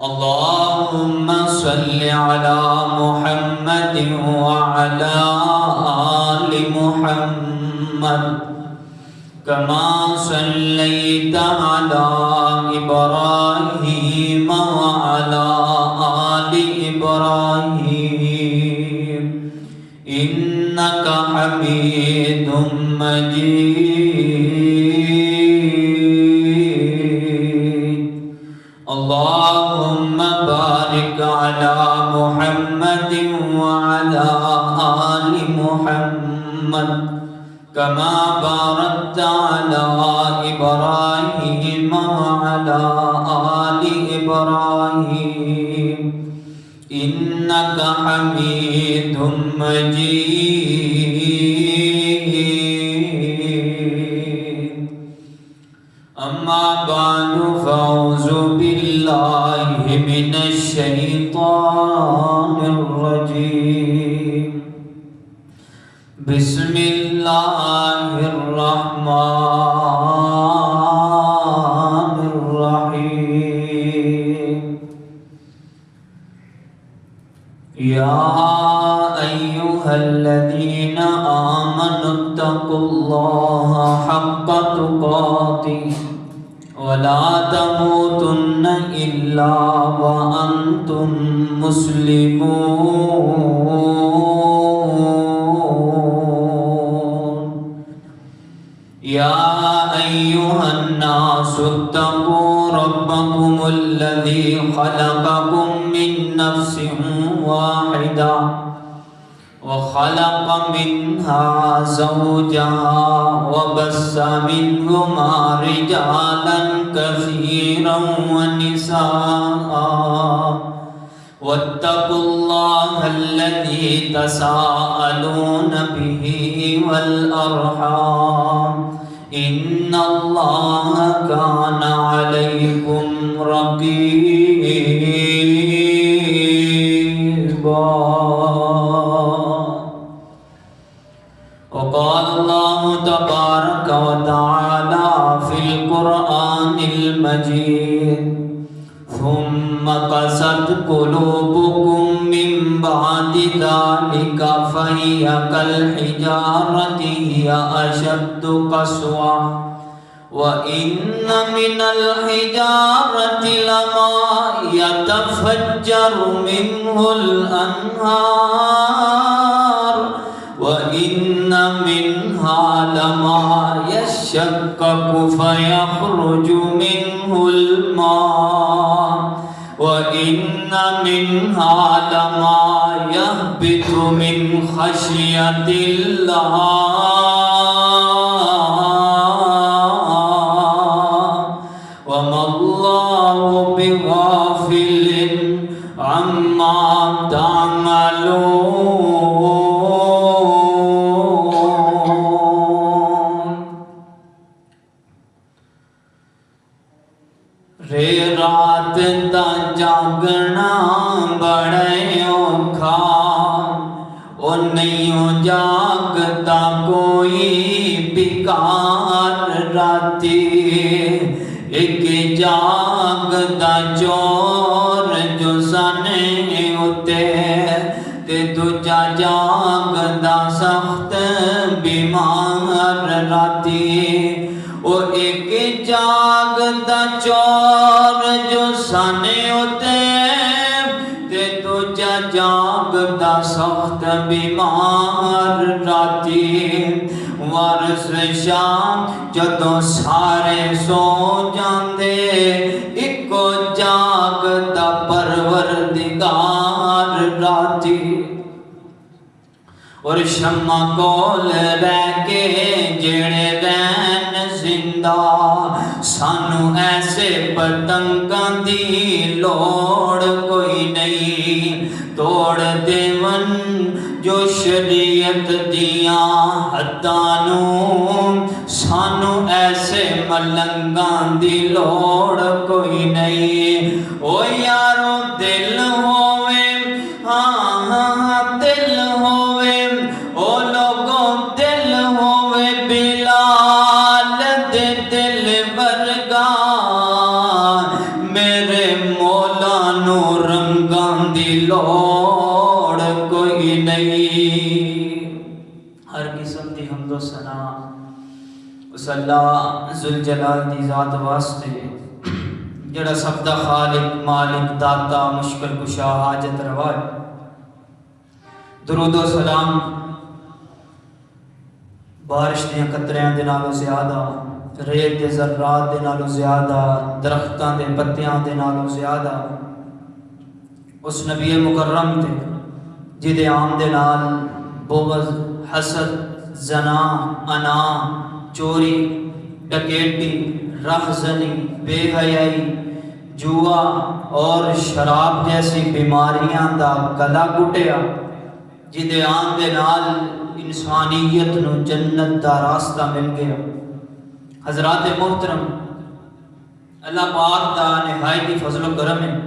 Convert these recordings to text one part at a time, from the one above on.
اللهم صل على محمد وعلى آل محمد كما صليت على إبراهيم وعلى آل إبراهيم إنك حميد مجيد. اللهم بارك على محمد وعلى آل محمد كما باركت على إبراهيم وعلى آل إبراهيم إنك حميد مجيد. أما بعد فأعوذ بالله من الشيطان الرجيم. بسم الله الرحمن الرحيم. يا أيها الذين آمنوا اتقوا الله حق تقاته ولا تموتن إلا وأنتم مسلمون. يا أيها الناس اتقوا ربكم الذي خلقكم من نفس واحدة وخلق منها زوجها وبث منهما رجالا كثيرا ونساء واتقوا الله الذي تساءلون به والأرحام إن الله كان عليكم رقيبا. وقال الله تبارك وتعالى في القرآن المجيد: ثم قست قلوبكم من بعد ذلك فهي كالحجارة هي أشد قسوة وإن من الحجارة لما يتفجر منه الأنهار وإن منها لما يشقق فيخرج منه الماء وإن منها لما يهبط من خشية الله وما الله بغافل عما تعملون. رات دا جاگنا بڑے اوکھا او نہیں جاگتا کوئی بیکار راتی. ایک جاگتا چور جو سنے اتے تے دوجا جاگتا سخت بیمار راتی. او ایک جاگتا چور جو سنے ہوتے تے دوجا جاگتا سخت بیمار راتی. وارس شام جدوں سارے سو جاندے اکو جاگتا پروردگار راتی. اور شمع کول رہ کے جڑے رہن زندہ سانو ایسے پتنگاں دی لوڑ کوئی نہیں. توڑ دیون جو شریعت دیاں حداں سانو ایسے ملنگاں دی لوڑ کوئی نہیں. او یارو دل ہووے ہاں دل ہووے او لوگوں دل ہووے بلال دے دل ورگا میرے مولا سانو رنگاں دی لوڑ کوئی نہیں۔ ہر قسم دی حمد و ثنا اس اللہ ذوالجلال دی ذات واسطے جڑا سب دا خالق مالک داتا مشکل کشا حاجت روا ہے۔ درود و سلام بارش دے قطریاں دے نالوں زیادہ، ریت دے ذرات دے نالوں زیادہ، درختاں دے پتیاں دے نالوں زیادہ اس نبی مکرم تے جدے عام دے نال بغض، حسد، زنا، انا، چوری، ڈکیٹی، رہزنی، بے حیائی، جوا اور شراب جیسی بیماریاں دا گلا گھٹیا، جدے عام دے نال انسانیت نو جنت دا راستہ مل گیا۔ حضرات محترم، اللہ پاک دا نہایت فضل و کرم ہے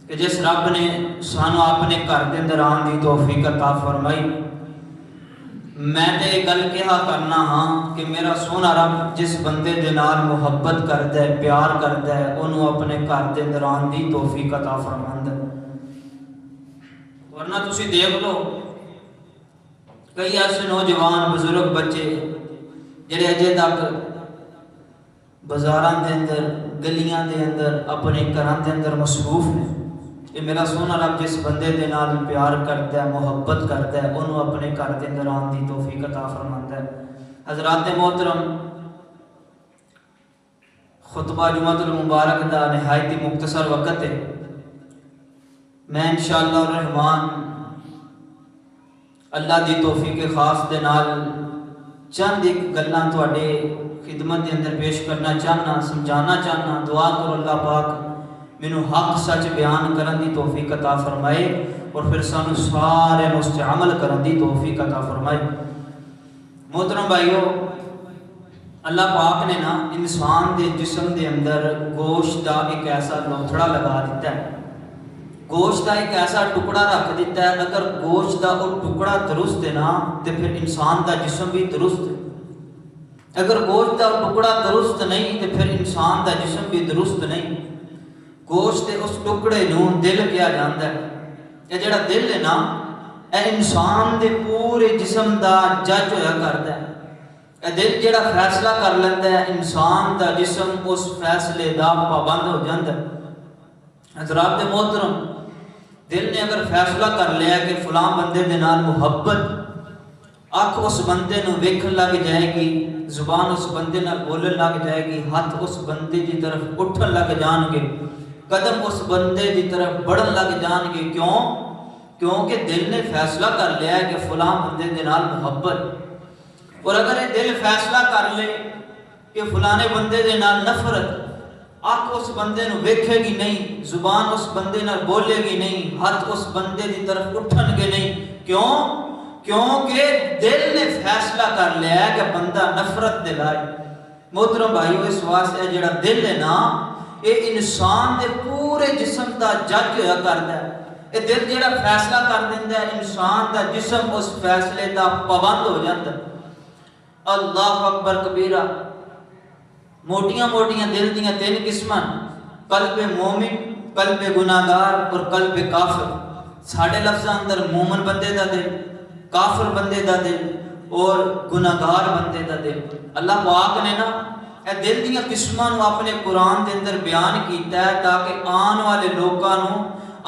کہ جس رب نے سانو اپنے گھر دے اندر آن دی توفیق عطا فرمائی۔ میں تے گل کہا کرنا ہاں کہ میرا سونا رب جس بندے دے نال محبت کردا ہے، پیار کردا ہے، انہوں اپنے گھر دے اندر آن دی توفیق عطا فرماندا ہے۔ ورنہ تسی دیکھ لو کئی ایسے نوجوان بزرگ بچے جڑے اجے تک بازاراں دے اندر گلیاں دے اندر اپنے گھراں دے اندر مصروف نے۔ کہ میرا سونا رب جس بندے دے نال پیار کرتا ہے، محبت کرتا ہے، انہوں اپنے گھر دے اندر آن دی توفیق عطا فرماندا ہے۔ حضرات محترم، خطبہ جمعۃ المبارک دا نہایت ہی مختصر وقت ہے۔ میں انشاءاللہ الرحمن اللہ دی توفیق خاص دے نال چند ایک گلاں تواڈے خدمت دے اندر پیش کرنا چاہنا، سمجھانا چاہنا۔ دعا کرو اللہ پاک مینوں حق سچ بیان کرن دی توفیق عطا فرمائے اور پھر سانو سارے اس عمل کرن دی توفیق عطا فرمائے۔ محترم بھائیو، اللہ پاک نے نا انسان دے جسم دے اندر گوشت دا ایک ایسا لوتھڑا لگا دیتا ہے، گوشت دا ایک ایسا ٹکڑا رکھ دیتا ہے۔ اگر گوشت دا وہ ٹکڑا درست ہے نا تو پھر انسان دا جسم بھی درست ہے۔ اگر گوشت دا ٹکڑا درست نہیں تو پھر انسان دا جسم بھی درست نہیں۔ گوشت دے اس ٹکڑے نو دل کیا جاندا ہے۔ یہ جڑا دل ہے نا، اے انسان دے پورے جسم دا جج ہویا کردا ہے۔ اے دل جڑا فیصلہ کر لیندا ہے، انسان دا جسم اس فیصلے دا پابند ہو جاندا ہے۔ حضرات محترم، دل نے اگر فیصلہ کر لیا کہ فلاں بندے دے نال محبت، اکھ اس بندے نو ویکھن لگ جائے گی، زبان اس بندے نال بولن لگ جائے گی، ہاتھ اس بندے دی طرف اٹھن لگ جان گے، قدم اس بندے دی طرف بڑھن لگ جان گے۔ کیوں؟ کیونکہ دل نے فیصلہ کر لیا ہے کہ فلاں بندے دے نال محبت۔ اور اگر یہ دل فیصلہ کر لے کہ فلانے بندے دے نال نفرت، آنکھ اس بندے نو ویکھے گی نہیں، زبان اس بندے نال بولے گی نہیں، ہاتھ اس بندے دی طرف اٹھن گے نہیں۔ کیوں؟ کیونکہ دل نے فیصلہ کر لیا ہے کہ بندہ نفرت دے لائے۔ محترم بھائیو، اس واسطے جڑا دل ہے نا، یہ انسان دے پورے جسم دا جج ہویا کردا ہے۔ یہ دل جڑا فیصلہ کر دیندا ہے، انسان دا جسم اس فیصلے دا پابند ہو جاندا ہے۔ اللہ اکبر کبیرہ۔ موٹیاں موٹیاں دل دیاں تین قسماں، قلب مومن، قلب گناہگار اور قلب کافر۔ ساڈے لفظاں اندر مومن بندے دا دل، کافر بندے دا دل اور گناہگار بندے دا دل۔ اللہ پاک نے نا اے دل دیاں قسماں نو اپنے قرآن دے اندر بیان کیتا ہے تاکہ آن والے لوکاں نو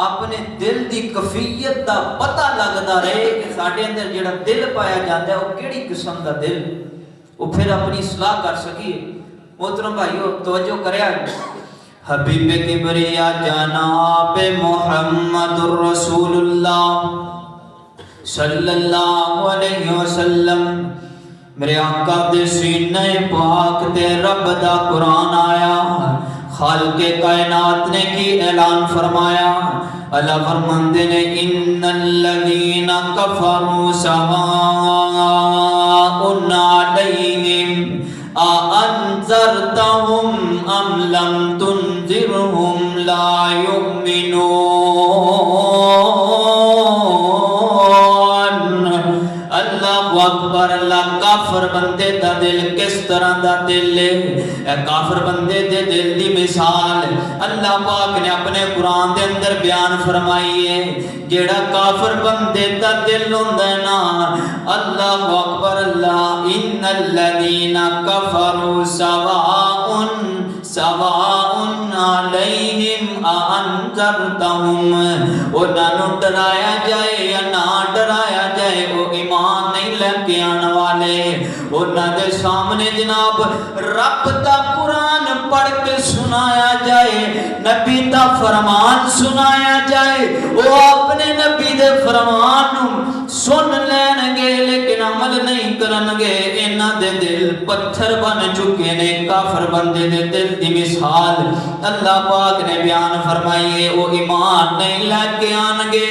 اپنے دل دی کیفیت دا پتہ لگدا رہے کہ ساڈے اندر جڑا دل پایا جاندا ہے وہ کیڑی قسم دا دل، وہ پھر اپنی اصلاح کر سکیے۔ محترم بھائیو توجہ کریا، حبیب کبریا جناب محمد رسول اللہ صلی اللہ علیہ وسلم، میرے آقا دے سینے پاک تے رب دا قرآن آیا، خالق کائنات نے کی اعلان فرمایا۔ اللہ فرماندے نے ان الذین کفروا سواء علیہم أأنذرتهم أم لم تنذرهم لا يؤمنون۔ اللہ اکبر، اللہ کافر بندے دا دل کس طرح دا دل ہے؟ اے کافر بندے دے دل دی مثال اللہ پاک نے اپنے قرآن دے اندر بیان فرمائی ہے۔ جیڑا کافر بندے دا دل ہوندا ہے نا، اللہ اکبر اللہ، ان الذین کفروا سواء علیہم انذرتہم، انہاں نوں ڈرایا جائے یا نہ ڈرایا جائے وہ ایمان نہیں لے کے آنے والے۔ انہاں دے سامنے جناب رب دا قرآن پڑھ کے سنایا جائے، نبی دا فرمان سنایا جائے، وہ اپنے نبی دے فرمان سن لین گے لیکن عمل نہیں کرن گے۔ انہاں دے دل پتھر بن چکے نے۔ کافر بندے دے دل دی مثال اللہ پاک نے بیان فرمائی ہے، وہ ایمان نہیں لے کے آن گے۔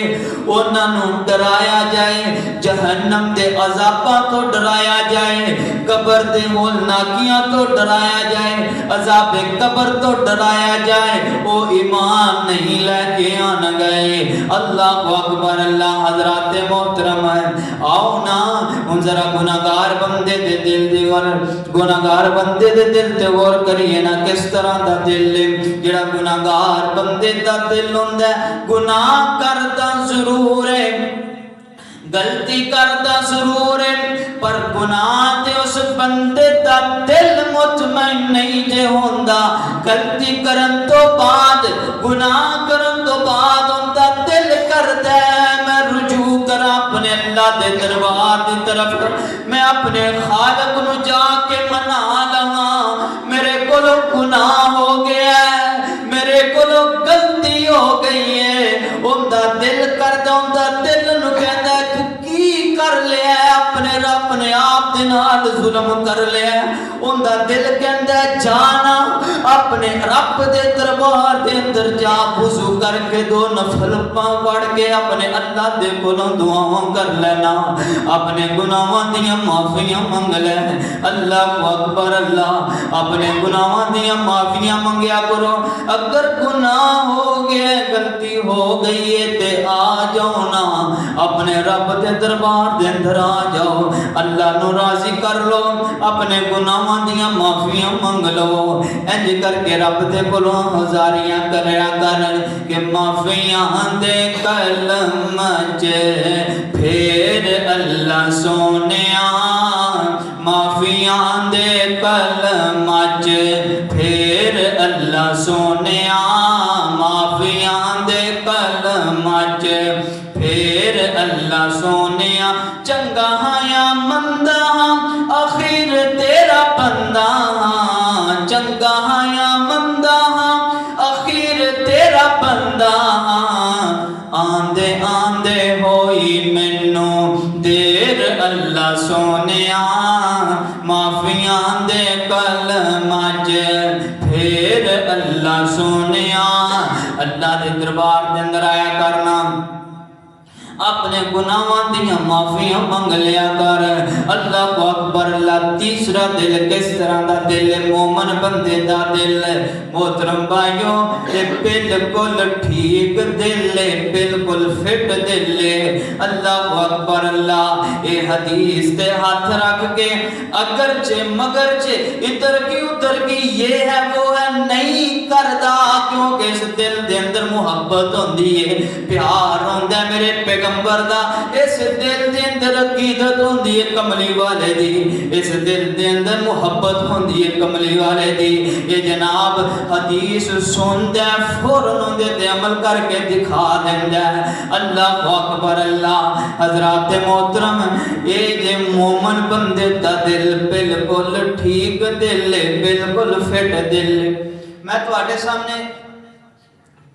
انہاں نوں ڈرایا جائے، جہنم دے عذاباں تو ڈرایا جائے، قبر دے ہولناکیاں تو ڈرایا جائے، عذاب قبر تو ڈرایا جائے، وہ ایمان نہیں لے کے آن گئے۔ اللہ اکبر اللہ۔ حضرات محترم ہے، آؤ نا ان ذرا گناہگار بندے دے دل دی گناہگار بندے دے دل تے غور کریے نا، کس طرح دا دل ہے۔ جڑا گناہگار بندے دا دل ہوندا ہے، گناہ کردا ضرور ہے، غلطی کردا ضرور ہے، پر گناہ تے اس بندے دا دل مطمئن نہیں جے ہوندا۔ غلطی کرن تو بعد، گناہ کرن تو بعد ان دا دل کردا ہے میں رجوع کراں اپنے اللہ دے دربار دی طرف، میں اپنے خالق نو جا کے منا لواں، میرے کولوں گناہ ہو گیا ہے، میرے کولوں غلطی ہو گئی ہے۔ ان دا دل کردا، ان دا دل نو کہندا ہے تو کی کر لیا ہے، اپنے آپ دے نال ظلم کر لیا ہے۔ ان دا دل کہندا ہے جانا اپنے رب دے دربار دے اندر جا، وضو کر کے 2 نفل پڑھ کے اپنے اللہ دے کولوں دعاواں کر لینا، اپنے گناہاں دیاں معافیاں منگ لے۔ اللہ اکبر اللہ۔ اپنے گناہاں دیاں معافیاں منگیا کرو۔ اگر گناہ ہو گیا، غلطی ہو گئی ہے تے آ جاؤ نا اپنے رب دے دربار دے اندر آ جاؤ، اللہ نو راضی کر لو، اپنے گناہاں دیاں معافیاں منگ لو۔ انج کر کے رب دے کولوں ہزاریاں کریا کر کہ معافیاں دے کلم چ پھر اللہ سونیا، معافیاں دے کلم چ پھر اللہ سونیا، معافیاں دے کلم چ پھر اللہ سونیا، چنگا ہاں یا مندا ہاں آخر تیرا بندہ ہاں، چنگا ہاں یا مندا ہاں آخر تیرا بندہ ہاں، آندے آندے ہوئی مینوں دیر اللہ سونیا، معافیاں دے کلم چ پھر اللہ سونیا۔ اللہ دے دربار دے اندر آیا کرنا، اپنے گناہاں دیاں معافیاں منگ لیا کر۔ اللہ کو اکبر اللہ۔ تیسرا دل کس طرح دا دل ہے؟ مومن بندے دا دل ہے۔ محترم بھائیو، یہ بالکل ٹھیک دل ہے، بالکل فٹ دل ہے۔ اللہ کو اکبر اللہ۔ یہ حدیث تے ہاتھ رکھ کے اگرچہ مگرچہ ادھر کی ادھر کی یہ ہے وہ ہے نہیں کردا، کیونکہ اس دل دے اندر محبت ہوندی ہے، پیار ہوندا ہے میرے پیغمبر دا۔ اس دل دے اندر عقیدت ہوندی ہے کملی والے دی، اس دل دے اندر محبت ہوندی ہے کملی والے دی۔ یہ جناب حدیث سندا ہے فوراً اون دے عمل کر کے دکھا دیندا ہے۔ اللہ اکبر اللہ۔ حضرات محترم، یہ جے مومن بندے دا دل بالکل ٹھیک دل ہے، بالکل فٹ دل ہے۔ میں تواڈے سامنے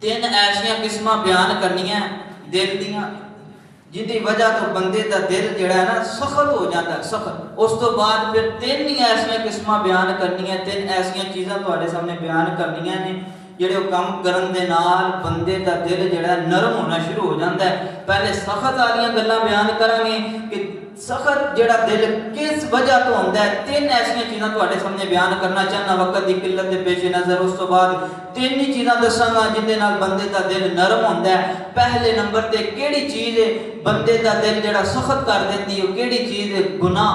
3 ایسیاں قسماں بیان کرنیاں دل دیاں جدی وجہ تو بندے دا دل جڑا ہے نا سخت ہو جاتا ہے، سخت۔ اس تو بعد پھر 3 ہی ایسیاں قسماں بیان کرنیاں، 3 ایسیاں چیزاں تواڈے سامنے بیان کرنیاں نے جڑے کم کرن دے نال بندے دا دل جڑا ہے نرم ہونا شروع ہو جاتا ہے۔ پہلے سخت والیاں گلاں بیان کریں گے کہ سخت جڑا دل کس وجہ تو ہوندا ہے۔ 3 ایسیاں چیزاں تواڈے سامنے بیان کرنا چاہنا وقت دی قلت دے پیش نظر۔ اس تو بعد 3 ہی چیزاں دساں گا جن دے نال بندے دا دل نرم ہوندا ہے۔ پہلے نمبر تے کیڑی چیز ہے بندے دا دل جڑا سخت کر دیندی ہے، کیڑی چیز ہے؟ گناہ۔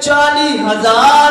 40,000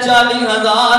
40,000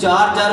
4-4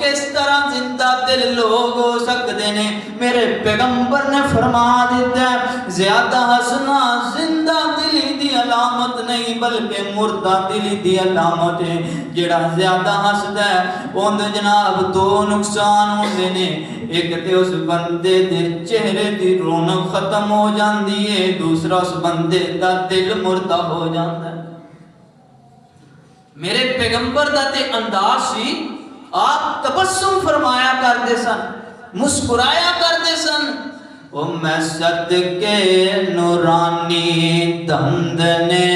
کس طرح زندہ دل لوگ ہو سکتے ہیں؟ میرے پیغمبر نے فرما دیتا ہے زیادہ ہسنا زندہ دلی دی علامت نہیں بلکہ مردہ دلی دی علامت ہے۔ جڑا زیادہ ہسدا ہے اون جناب دو نقصان ہوندے نے، ایک تے اس بندے دے چہرے دی رونق ختم ہو جاندی ہے، دوسرا اس بندے دا دل مردہ ہو جاندا ہے۔ میرے پیغمبر دا تے انداز سی، آپ تبسم فرمایا کرتے سن، مسکرایا کرتے سن۔ او میں صدقے نورانی دند نے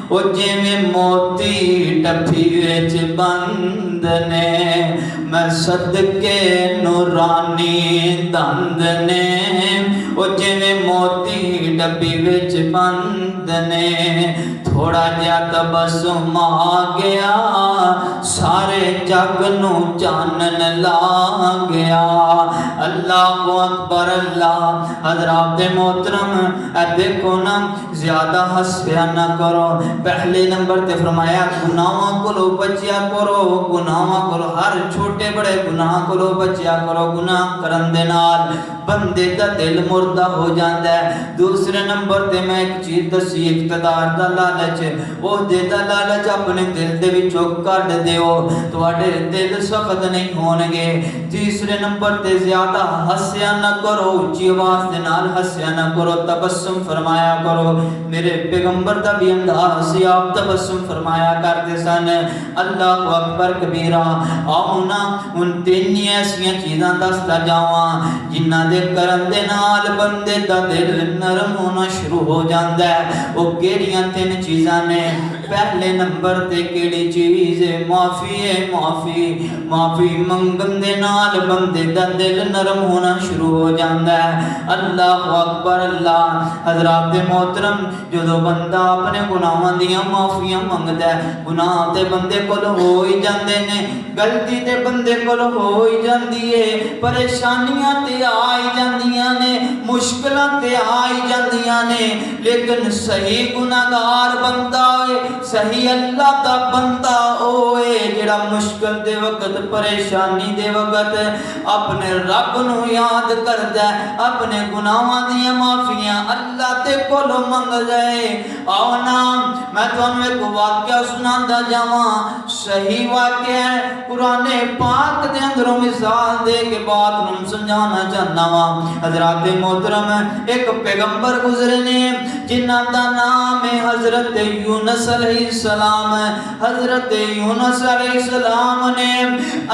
او جویں موتی ڈبھی وچ بند نے، میں صدقے نورانی دند نے او جویں موتی ڈبھی وچ بند نے، تھوڑا جا تبسم آ گیا سارے جگ نو چانن لا گیا۔ اللہ اکبر اللہ۔ حضرات محترم اے دیکھو نا زیادہ ہسیا نہ کرو۔ پہلے نمبر تے فرمایا گناہاں کو بچیا کرو، گناہاں کو ہر چھوٹے بڑے گناہ کو بچیا کرو، گناہ کرن دے نال بندے دا دل مردہ ہو جاندا ہے۔ دوسرے نمبر تے میں ایک چیز دسی، اقتدار دا لالچ، وہ دے دا لالچ اپنے دل دے وچوں کڈ دیو، تواڈے دل سخت نہیں ہون گے۔ تیسرے نمبر تے زیادہ ہسیا نہ کرو، اونچی آواز دے نال ہسیا نہ کرو، تبسم فرمایا کرو۔ میرے پیغمبر دا بھی انداز سی، آپ تبسم فرمایا کرتے سن۔ اللہ اکبر کبیرہ۔ آؤ نا ان تین ایسیاں چیزاں دستا جاواں جنہاں دے کرن دے نال بندے دا دل نرم ہونا شروع ہو جاندا ہے۔ وہ کیڑیاں تین چیزاں نے؟ پہلے نمبر تے کیڑی چیز ہے؟ معافی ہے، معافی۔ معافی منگن دے نال بندے دا دل نرم ہونا شروع ہو جاندا ہے۔ اللہ اکبر اللہ۔ حضرات محترم جدو بندہ اپنے گناہاں دیاں معافیاں منگدا ہے، گناہ تے بندے کول ہو ہی جاندے نے، غلطی تے بندے کول ہو ہی جاندی ہے، پریشانیاں تے آ ہی جاندیاں نے، مشکلاں تے آ ہی جاندیاں نے، لیکن صحیح گناہگار بندہ ہوئے، صحیح اللہ دا بندہ ہوئے جڑا مشکل دے وقت پریشانی دے وقت اپنے رب نو یاد کردا ہے، اپنے گناہاں دیاں معافیاں اللہ تے کولو منگ جائے۔ آؤ نا میں تانوں ایک واقعہ سناندا جاواں، صحیح واقعہ ہے، قرآن پاک دے اندروں مثال دے کے بات نوں سمجھانا چاہنا وا۔ حضرات محترم ایک پیغمبر گزرے نے جنہاں دا نام ہے حضرت یونس علیہ السلام۔ حضرت یونس علیہ السلام نے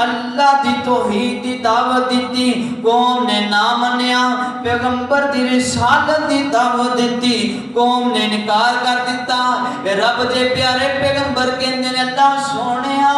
اللہ دی توحید دی دعوت دیتی، قوم نے نہ منیا، پیغمبر دی رسالت دی دعوت دیتی، قوم نے انکار کر دیتا۔ رب دے پیارے پیغمبر کہندے نے اللہ سونیا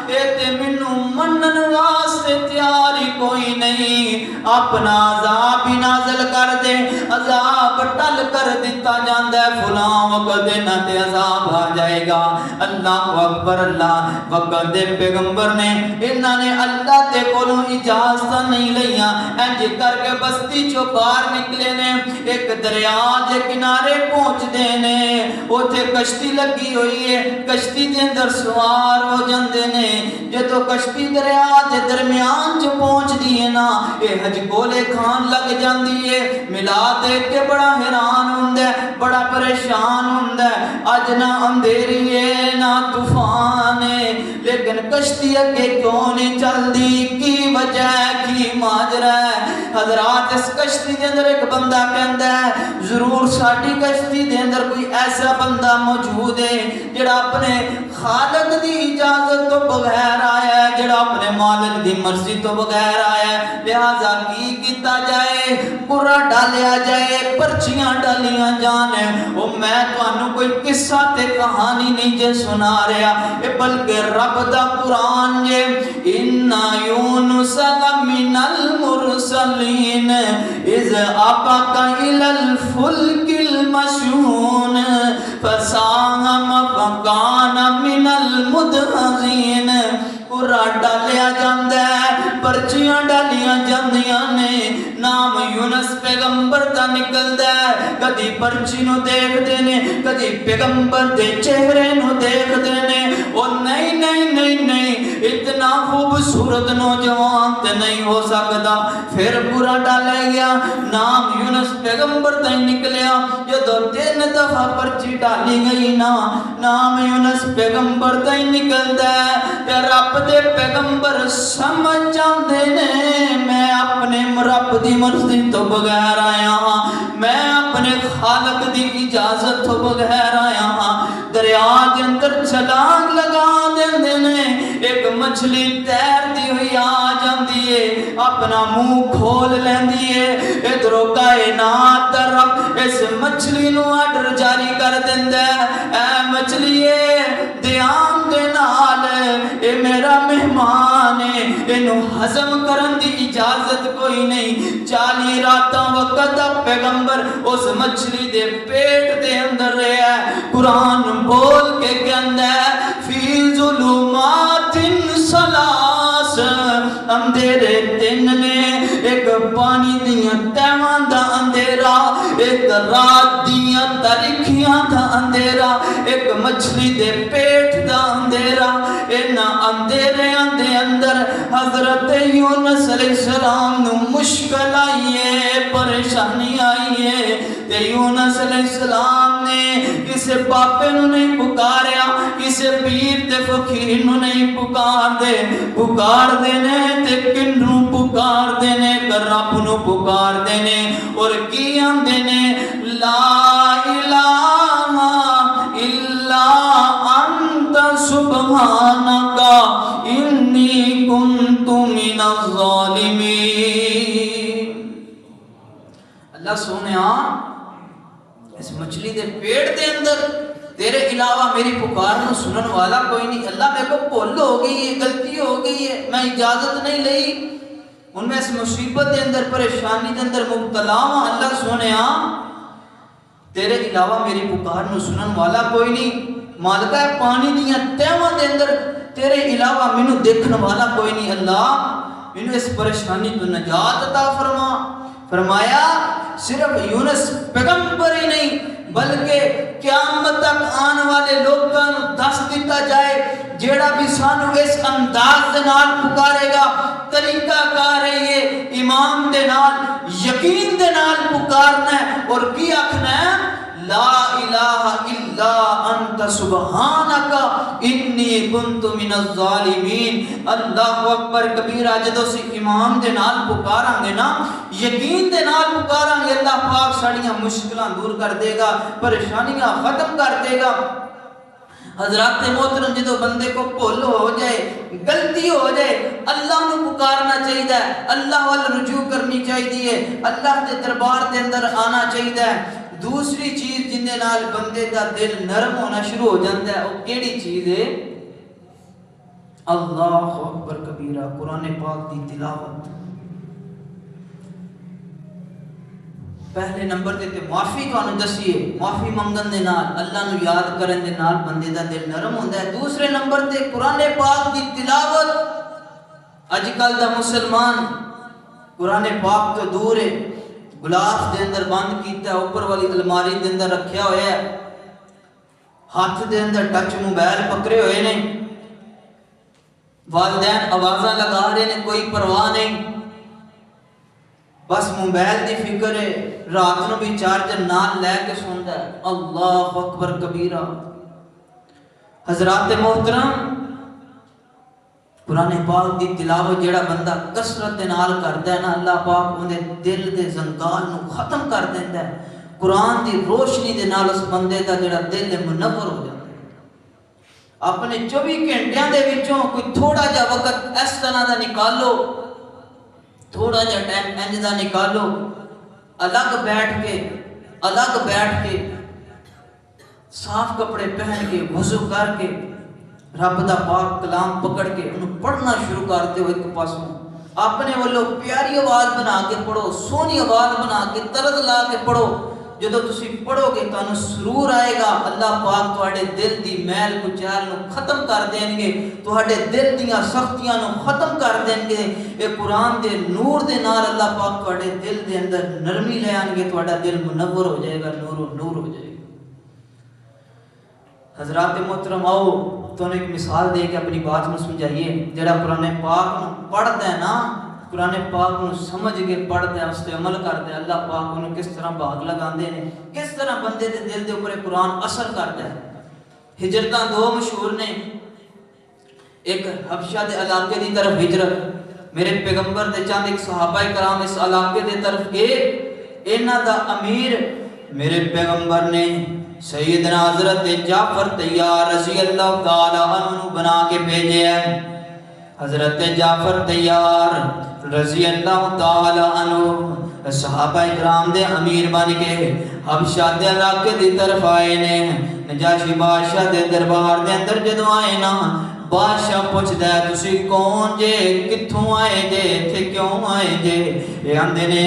اے تے مینوں منن واسطے تیار ہی کوئی نہیں، اپنا عذاب ہی نازل کر دے۔ عذاب ٹل کر دیتا جاندا ہے، فلاں وقت انہاں تے عذاب آ جائے گا۔ اللہ اکبر اللہ۔ وقت دے پیغمبر نے انہاں نے اللہ دے کولوں اجازت نہیں لئیاں، انج کر کے بستی چوں باہر نکلے نے، ایک دریا دے کنارے پہنچ دے نے، اوتھے کشتی لگی ہوئی ہے، کشتی دے اندر سوار ہو جاندے نے۔ جدوں کشتی دریا دے درمیان چ پہنچ دی ہے نا، اے حج گولے کھان لگ جاندی ہے، ملا دیکھ کے بڑا حیران ہوندا ہے، بڑا پریشان ہوندا ہے، اج نہ اندھیری ہے نہ طوفان ہے، لیکن کشتی اگے کیوں نہیں چلدی؟ کی وجہ ہے، کی ماجرا ہے؟ حضرات اس کشتی دے اندر ایک بندہ کہندا ہے ضرور ساڈی کشتی دے اندر کوئی ایسا بندہ موجود ہے جڑا اپنے خالق دی اجازت تو بغیر آیا ہے، جڑا اپنے مالک دی مرضی تو بغیر آیا ہے، لہذا کی کیتا جائے؟ قرآن ڈالیا جائے، پرچیاں ڈالیاں جانے۔ او میں تانوں کوئی قصہ تے کہانی نہیں جے سنا رہا، بلکہ رب دا قرآن جے۔ اِنَّ یونس لَمِنَ الْمُرْسَلِينَ اِذْ أَبَقَ إِلَى الْفُلْكِ الْمَشْحُونِ فَسَاهَمَ فَكَانَ مِنَ الْمُدْحَضِينَ۔ قرآن ڈالیا جاندہ ہے، پرچیاں ڈالیاں جاندیاں نے، نام یونس پیغمبر دا نکلدا ہے، کدی پرچی نو دیکھتے نے کدی پیغمبر دے چہرے نو دیکھتے نے او نہیں نہیں نہیں نہیں اتنا خوبصورت نوجوان تے نہیں ہو سکتا پھر برا ڈالے گیا نام یونس پیغمبر تے نکلیا جدو 3 دفعہ پرچی ڈالی گئی نا نام یونس پیغمبر تے نکلدا ہے تے رب دے پیغمبر سمجھ جاندے نے میں اپنے رب دی مرضی تو بغیر آیا ہاں میں اپنے خالق دی اجازت تو بغیر آیا ہاں دریا دے اندر چھلانگ لگا دیندے نے ایک مچھلی تیرتی ہوئی آ جاندی ہے اپنا منہ کھول لیندی ہے ادھرو کائنات دا رب اس مچھلی نو آرڈر جاری کر دیندا ہے اے مچھلیے دھیان دے نال اے میرا مہمان ہے اینو ہضم کرن دی اجازت کوئی نہیں 40 راتاں وقت دا پیغمبر اس مچھلی دے پیٹ دے اندر رہا ہے قرآن بول کے کہندا ہے فی ظلمات ثلاث اندھیرے 3 نے ایک پانی دیاں تہواں دا اندھیرا ایک رات دیاں تاریکیاں دا اندھیرا ایک مچھلی دے پیٹ دا اندھیرا انہاں اندھیریاں دے اندر حضرت یونس علیہ السلام نو مشکل آئی ہے پریشانی آئی ہے تے یونس علیہ السلام نے کسے باپے نو نہیں پکاریا کسے پیر تے فقیر نو نہیں پکار دینے تے کنوں پکار دینے رب نو پکار دینے اور کی آندے نے لا الہ الا انت سبحانک انی کنت من الظالمین اللہ سونیا اس مچھلی دے پیٹ دے اندر تیرے علاوہ میری پکار نو سنن والا کوئی نہیں اللہ میرے کو بھول ہو گئی ہے غلطی ہو گئی ہے میں اجازت نہیں لئی ان میں اس مصیبت دے اندر پریشانی دے اندر مبتلا ہوں اللہ سونیا تیرے علاوہ میری پکار نو سنن والا کوئی نہیں مالکہ پانی دیاں تہواں دے اندر تیرے علاوہ مینوں دیکھن والا کوئی نہیں اللہ مینوں اس پریشانی تو نجات عطا فرمایا صرف یونس پیغمبر ہی نہیں بلکہ قیامت تک آنے والے لوگاں نو دس دیتا جائے جیڑا بھی سانو اس انداز دے نال پکارے گا طریقہ کار ہے یہ امام دے نال یقین دے نال پکارنا ہے اور کی آکھنا ہے لا الہ الا انت سبحانک انی کنت من الظالمین اللہ اکبر کبیرہ جدو سی امام دے نال پکاراں گے نا یقین دے نال پکاراں گے اللہ پاک ساڑیاں مشکلاں دور کر دے گا پریشانیاں ختم کر دے گا حضرات محترم جدو بندے کو بھول ہو جائے غلطی ہو جائے اللہ نو پکارنا چاہیے اللہ وال رجوع کرنی چاہیے اللہ دے دربار دے اندر آنا چاہیے دوسری چیز جن دے نال بندے دا دل نرم ہونا شروع ہو جاتا ہے وہ کیڑی چیز ہے اللہ اکبر کبیرہ قرآن پاک دی تلاوت پہلے نمبر تے معافی تو انہوں دسیے معافی منگن دے نال اللہ نو یاد کرن دے نال بندے دا دل نرم ہوندہ ہے دوسرے نمبر تے قرآن پاک دی تلاوت اج کل دا مسلمان قرآن پاک تو دور ہے گلاف دے اندر بند کیتا ہے اوپر والی الماری دے اندر رکھیا ہویا ہے ہاتھ دے اندر ٹچ موبائل پکڑے ہوئے نے والدین آوازاں لگا رہے نے کوئی پرواہ نہیں بس موبائل دی فکر ہے رات نو بھی چارجر نال لے کے سوندا ہے اللہ اکبر کبیرہ حضرات محترم قرآن پاک دی تلاوت جیڑا بندہ کثرت نال کردا ہے نا اللہ پاک اون دے دل دے زنگال نو ختم کر دیندا ہے قرآن دی روشنی دے نال اس بندے دا جیڑا دل منور ہو جاتا ہے اپنے 24 گھنٹیاں دے وچوں کوئی تھوڑا جا وقت اس طرح دا نکالو تھوڑا جا ٹائم انج دا نکالو الگ بیٹھ کے صاف کپڑے پہن کے وضو کر کے رب دا پاک کلام پکڑ کے انہوں پڑھنا شروع کرتے ہو ایک پاسوں اپنے والوں پیاری آواز بنا کے پڑھو سونی آواز بنا کے طرز لا کے پڑھو جدو تسی پڑھو گے تو سرور آئے گا، اللہ پاک تواڈے دل دی میل کچیل نو ختم کر دیں گے، تواڈے دل دیاں سختیاں نو ختم کر دیں گے۔ اے قرآن دے نور دے نال اللہ پاک تواڈے دل دے اندر نرمی لے آن گے، تواڈا دل منور ہو جائے گا، نور و نور ہو جائے گا۔ حضرات محترم، آؤ تو ایک مثال دے کے اپنی بات نو سمجھائیے۔ جڑا قرآن پاک نو پڑھدا ہے نا، قرآن پاک نو سمجھ کے پڑھدا ہے، اس تے عمل کردا ہے، اللہ پاک انہوں کس طرح بھاگ لگاندے نے، کس طرح بندے دے دل دے اوپر قرآن اثر کردا ہے۔ ہجرتاں دو مشہور نے، ایک حبشہ دے علاقے دی طرف ہجرت، میرے پیغمبر دے چاند ایک صحابہ کرام اس علاقے دے طرف گئے، انہاں دا امیر میرے پیغمبر نے سیدنا حضرت جعفر طیار رضی اللہ تعالی عنہ بنا کے بھیجے ہیں۔ حضرت جعفر طیار رضی اللہ تعالی عنہ صحابہ اکرام دے امیر بن کے حبشہ دے علاقے دی طرف آئے نے۔ نجاشی بادشاہ دے دربار دے اندر جدو آئے نا، بادشاہ پوچھدا ہے تسی کون جے، کتھوں آئے جے، تھے کیوں آئے جے؟ اے آندے نے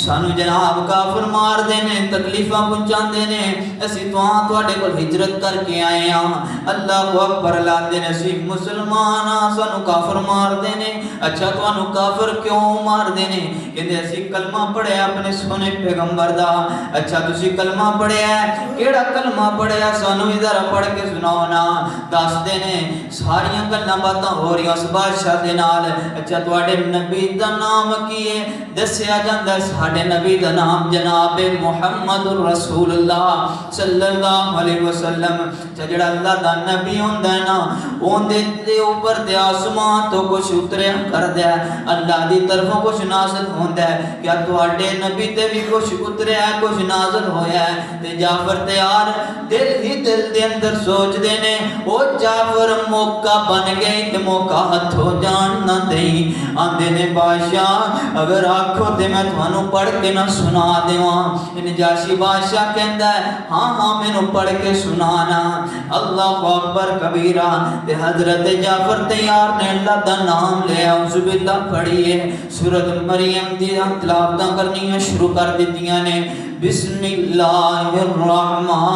سانو جناب کافر مار دے نے، تکلیفاں پہنچاندے نے، اسی تواڈے کول ہجرت کر کے آئے ہاں۔ اللہ اکبر لاندے نے، اسی مسلمان ہاں، سانو کافر مار دے نے۔ اچھا تانوں کافر کیوں مار دے نے؟ کہندے اسی کلمہ پڑھیا اپنے سونے پیغمبر دا۔ اچھا تسی کلمہ پڑھیا ہے، کیڑا کلمہ پڑھیا سانو ادھر پڑھ کے سناؤ نا۔ دس دے نے ساریاں گلاں باتاں ہو رہی اس بادشاہ دے نال۔ اچھا تواڈے نبی دا نام کی ہے؟ دسیا جاندا ہے ساڈے نبی دا نام جناب محمد رسول اللہ صلی اللہ علیہ وسلم۔ جڑا اللہ دا نبی ہوندا ہے نا، اون دے اوپر تے آسمان تو کچھ اتریا کردا ہے، اللہ دی طرفوں کچھ نازل ہوندا ہے۔ کیا تواڈے نبی تے بھی کچھ اتریا ہے، کچھ نازل ہویا ہے؟ تے جعفر تیار دل ہی دل دے اندر سوچ دے نے، او جعفر موقع بن گئی تے موقع ہتھوں جان نہ دئی۔ آندے نے بادشاہ اگر آکھو تے میں تھانوں پڑھ کے نہ سنا دیواں۔ نجاشی بادشاہ کہندا ہے ہاں ہاں مینوں پڑھ کے سنانا۔ اللہ اکبر کبیرہ۔ تے حضرت جعفر تیار نے اللہ دا نام لیا، اعوذ باللہ پڑھیے، سورۃ مریم دی تلاوتاں کرنیاں شروع کر دتیاں نے۔ بسم اللہ الرحمن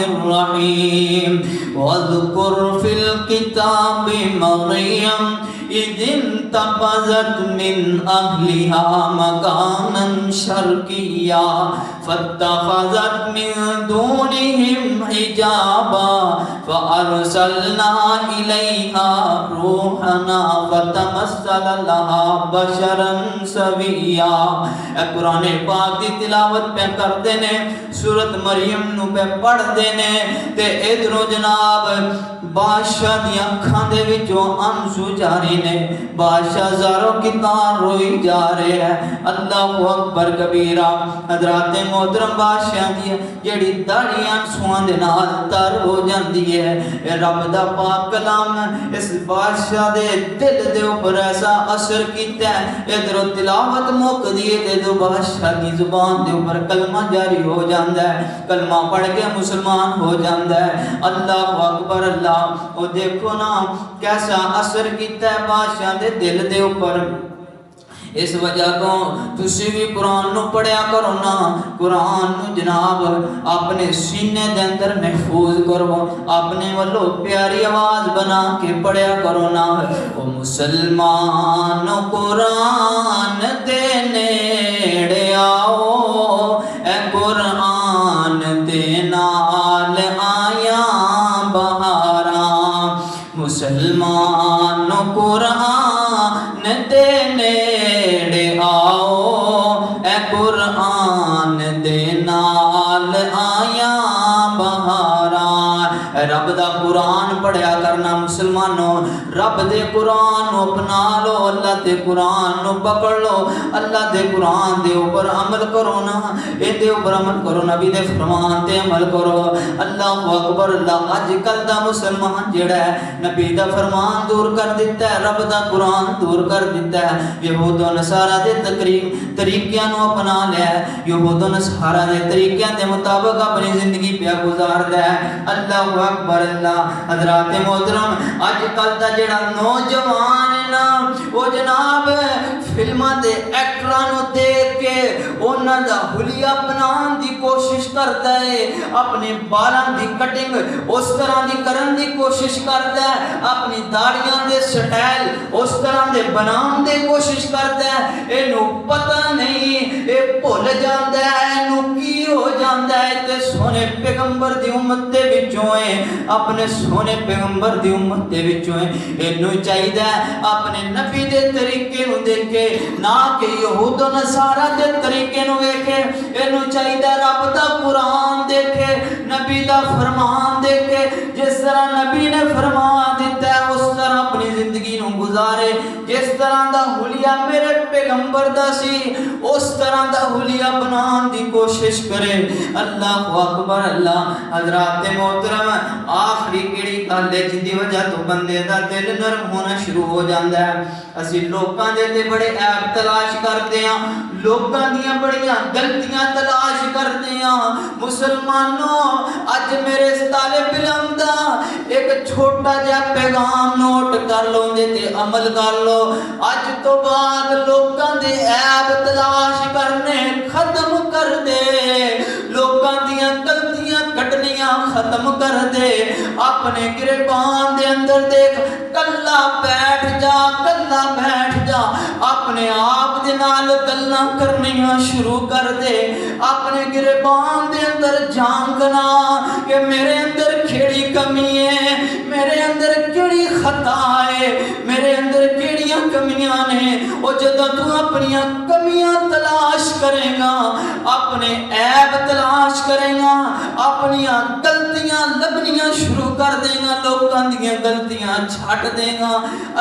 الرحیم واذکر فی الکتاب مریم اذ انتبذت من اہلها مکانا شرقیا فاتخذت من دونهم حجابا فارسلنا الیہا روحنا فتمثل لها بشرا سویا۔ اے قرآن پاک دی تلاوت پہ کرتے نے، سورۃ مریم نو پہ پڑھ دینے، تے ادھروں جناب بادشاہ دی اکھاں دے وچوں آنسو جاری نے، بادشاہ زاروں کی تان روئی جا رہے ہیں۔ اللہ اکبر کبیرہ۔ حضرات محترم بادشاہ دی جڑی داڑھی آنسواں دے نال تر ہو جاندی ہے۔ اے رب دا پاک کلام اس بادشاہ دے دل دے اوپر ایسا اثر کیتا ہے، ادھروں تلاوت مک دیے تے دو بادشاہ دی زبان دے اوپر کلمہ جاری ہو جاندا ہے، کلمہ پڑھ کے مسلمان ہو جاندا ہے۔ اللہ اکبر اللہ۔ او دیکھو نا کیسا اثر کیتا ہے بادشاہ دے دل دے اوپر۔ اس وجہ تو تسی بھی قرآن نو پڑھیا کرو نا، قرآن نو جناب اپنے سینے دے اندر محفوظ کرو، اپنے والو پیاری آواز بنا کے پڑھیا کرو نا۔ او مسلمان قرآن دے نیڑے آؤ، اے قرآن دے نال آیاں بہاراں، مسلمان قرآن دے نیڑے آؤ، اے قرآن دے نال آیاں بہاراں۔ رب دا قرآن پڑھیا کرنا مسلمانوں، رب دے قرآن نو اپنا لو، اللہ دے قرآن نو پکڑ لو، اللہ دے قرآن دے اوپر عمل کرو نا، اے دے اوپر عمل کرو، نبی دے فرمان تے عمل کرو۔ اللہ اکبر اللہ۔ اج کل دا مسلمان جڑا ہے نبی دا فرمان دور کر دیتا ہے، رب دا قرآن دور کر دیتا ہے، یہود و نصارہ دے طریقیاں نو اپنا لیا ہے، یہود و نصارہ دے طریقیاں دے مطابق اپنی زندگی پہ گزاردا ہے۔ اللہ اکبر اللہ۔ حضرات محترم اج کل دا جڑا نوجوان ہے نا، وہ جناب فلماں دے ایکٹراں نو دیکھ کے او انہاں دا حلیہ بنان دی کوشش کردا ہے، اپنے بالاں دی کٹنگ اس طرح دی کرن دی کوشش کردا ہے، اپنی داڑیاں دے سٹائل اس طرح دے بنان دی کوشش کردا ہے، اینو پتہ نہیں، اے بھول جاندا ہے اینو کی ہو جاندا ہے تے سونے پیغمبر دی امت دے وچوں ہے، اپنے سونے پیغمبر دی امت دے وچوں ہے۔ اینو چاہیدا ہے اپنے نبی دے طریقے نو دیکھے، نہ کہ یہود و نصارا دے طریقے نو ویکھے، اینو چاہیدا رب دا قرآن دیکھے، نبی دا فرمان دیکھے، جس طرح نبی نے فرمان دیتا ہے اس طرح اپنی زندگی نو گزارے، جس طرح دا حلیہ میرے پیغمبر دا سی اس طرح دا حلیہ بنان دی کوشش کرے۔ اللہ اکبر اللہ۔ حضرات محترم، آخری کیڑی گل ہے جن دی وجہ تو بندے دا دل نرم ہونا شروع ہو جاندا ہے؟ اسی لوکاں دے تے بڑے عیب تلاش کرتے ہیں، لوکاں دیاں بڑیاں غلطیاں تلاش کرتے ہیں۔ مسلمانوں، اج میرے اس طالب علم دا ایک چھوٹا جا پیغام نوٹ کر لو تے عمل کر لو، اج تو بعد لوکاں دے عیب تلاش کرنے ختم کر دے، لوکاں دیاں غلطیاں کٹنیاں ختم کر دے، اپنے گریبان دے اندر دیکھ کلا بیٹھ جا، کلا بیٹھ جا، اپنے آپ دے نال گلاں کرنیاں شروع کر دے، اپنے گریبان دے اندر جھانکنا کہ میرے اندر کیڑی کمی ہے، میرے اندر کیڑی خطا ہے، میرے اندر کیڑیاں کمیاں نے۔ او جدوں تو اپنی کمیاں تلاش کرے گا، اپنے عیب تلاش کرے گا، اپنی غلطیاں لبنیاں شروع کر دے گا، لوکاں دیاں غلطیاں چھٹ دے گا،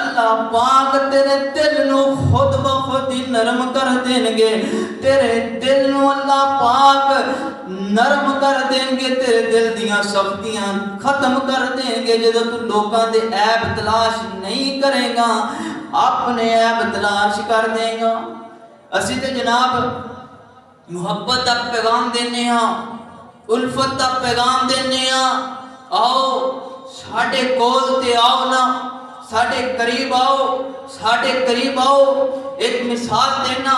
اللہ پاک تیرے دل نو خود بخود ہی نرم کر دیں گے، تیرے دل نو اللہ پاک نرم کر دیں گے، تیرے دل دیاں سختیاں ختم کر دیں گے جدوں تو لوکاں دے عیب تلاش نہیں کرے گا، اپنے عیب تلاش کر دے گا۔ اسی تے جناب محبت دا پیغام دینے ہاں، الفت دا پیغام دینے ہاں، آؤ ساڈے کول تے آؤ نا، ساڈے قریب آؤ، ساڈے قریب آؤ۔ ایک مثال دینا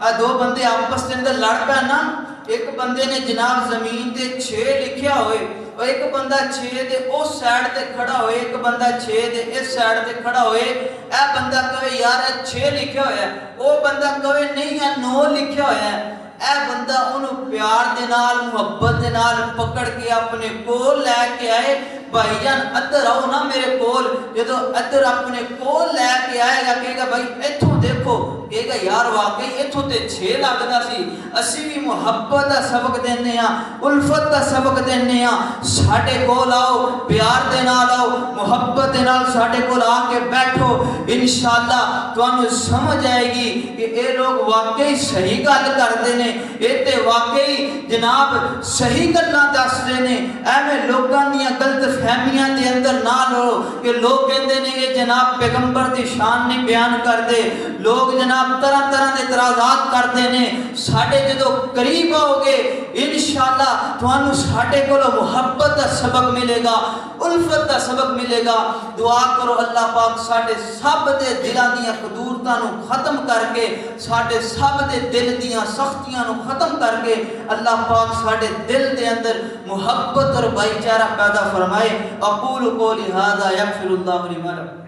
ہاں، دو بندے آپس کے اندر لڑ پے نا، ایک بندے نے جناب زمین تے 6 لکھیا ہوئے، اور ایک بندہ 6 دے اس سائڈ تے کھڑا ہوئے، ایک بندہ 6 دے اس سائڈ تے کھڑا ہوئے، اے بندہ کہے یار 6 لکھیا ہویا ہے، او بندہ کہے نہیں ہے 9 لکھیا ہویا ہے، اے بندہ انہوں پیار دے نال محبت دے نال پکڑ کے اپنے کول لے کے آئے، بھائی جان ادھر آؤ نا میرے کول، جدو ادھر اپنے کول لے کے آئے گا کہے گا بھائی ایتھوں دیکھو، کہے گا یار واقعی ایتھوں تے 6 لگدا سی، اسی بھی محبت دا سبق دینے ہاں، الفت دا سبق دینے ہاں، ساڈے کول آؤ، پیار دے نال آؤ، محبت دے نال ساڈے کول آ کے بیٹھو، انشاءاللہ تانوں سمجھ آئے گی کہ اے لوگ واقعی صحیح گل کردے نے، اے تے واقعی جناب صحیح گلاں دسدے نے، ایویں لوکاں دیاں غلط فہمیاں دے اندر نہ لو کہ لوگ کہندے نے کہ جناب پیغمبر دی شان نہیں بیان کردے، لوگ جناب طرح طرح دے اعتراضات کردے نے، ساڈے جدو قریب آؤ گے انشاءاللہ تانوں ساڈے کولوں محبت دا سبق ملے گا، الفت دا سبق ملے گا۔ دعا کرو اللہ پاک ساڈے سب دے دلاں دیاں قدورتاں نو ختم کر کے، ساڈے سب دے دل دیاں سختیاں نو ختم کر کے اللہ پاک ساڈے دل دے اندر محبت اور بھائی چارہ پیدا فرمائے۔ اقول قولی ھذا یغفر اللہ لی ولکم۔